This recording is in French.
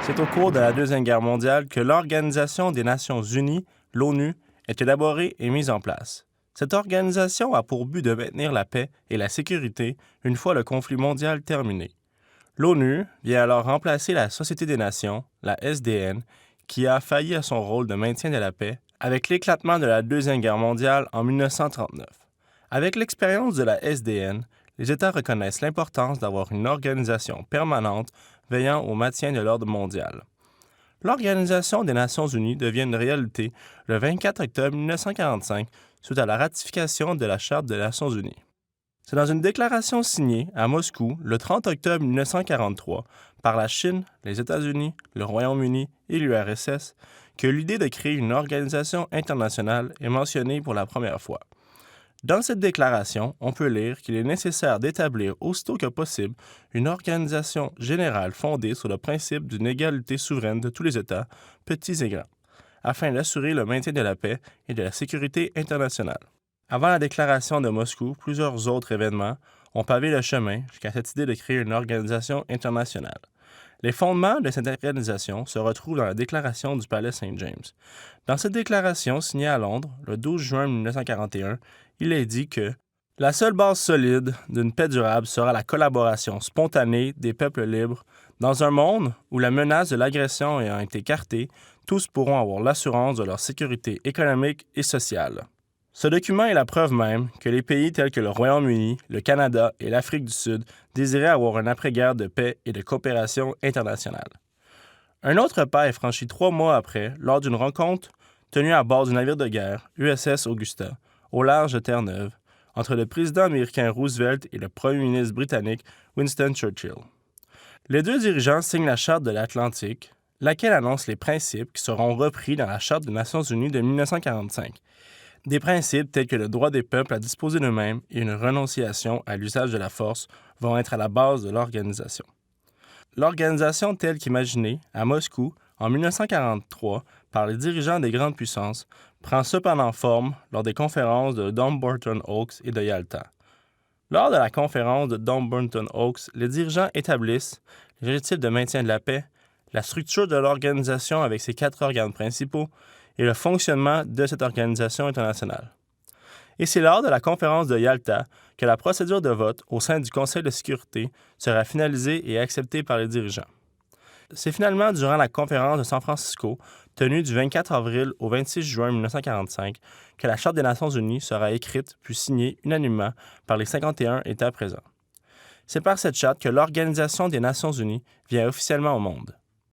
C'est au cours de la Deuxième Guerre mondiale que l'Organisation des Nations unies, l'ONU, est élaborée et mise en place. Cette organisation a pour but de maintenir la paix et la sécurité une fois le conflit mondial terminé. L'ONU vient alors remplacer la Société des Nations, la SDN, qui a failli à son rôle de maintien de la paix avec l'éclatement de la Deuxième Guerre mondiale en 1939. Avec l'expérience de la SDN, les États reconnaissent l'importance d'avoir une organisation permanente veillant au maintien de l'ordre mondial. L'Organisation des Nations unies devient une réalité le 24 octobre 1945 suite à la ratification de la Charte des Nations unies. C'est dans une déclaration signée à Moscou le 30 octobre 1943 par la Chine, les États-Unis, le Royaume-Uni et l'URSS que l'idée de créer une organisation internationale est mentionnée pour la première fois. Dans cette déclaration, on peut lire qu'il est nécessaire d'établir aussitôt que possible une organisation générale fondée sur le principe d'une égalité souveraine de tous les États, petits et grands, afin d'assurer le maintien de la paix et de la sécurité internationale. Avant la déclaration de Moscou, plusieurs autres événements ont pavé le chemin jusqu'à cette idée de créer une organisation internationale. Les fondements de cette organisation se retrouvent dans la déclaration du Palais Saint-James. Dans cette déclaration signée à Londres, le 12 juin 1941, il est dit que « La seule base solide d'une paix durable sera la collaboration spontanée des peuples libres. Dans un monde où la menace de l'agression ayant été écartée, tous pourront avoir l'assurance de leur sécurité économique et sociale. » Ce document est la preuve même que les pays tels que le Royaume-Uni, le Canada et l'Afrique du Sud désiraient avoir une après-guerre de paix et de coopération internationale. Un autre pas est franchi 3 mois après lors d'une rencontre tenue à bord du navire de guerre USS Augusta, au large de Terre-Neuve, entre le président américain Roosevelt et le premier ministre britannique Winston Churchill. Les deux dirigeants signent la Charte de l'Atlantique, laquelle annonce les principes qui seront repris dans la Charte des Nations unies de 1945. Des principes tels que le droit des peuples à disposer d'eux-mêmes et une renonciation à l'usage de la force vont être à la base de l'organisation. L'organisation telle qu'imaginée à Moscou en 1943 par les dirigeants des grandes puissances prend cependant forme lors des conférences de Dumbarton Oaks et de Yalta. Lors de la conférence de Dumbarton Oaks, les dirigeants établissent les objectifs de maintien de la paix, la structure de l'organisation avec ses 4 organes principaux et le fonctionnement de cette organisation internationale. Et c'est lors de la conférence de Yalta que la procédure de vote au sein du Conseil de sécurité sera finalisée et acceptée par les dirigeants. C'est finalement durant la conférence de San Francisco, tenue du 24 avril au 26 juin 1945, que la Charte des Nations unies sera écrite puis signée unanimement par les 51 États présents. C'est par cette charte que l'Organisation des Nations unies vient officiellement au monde.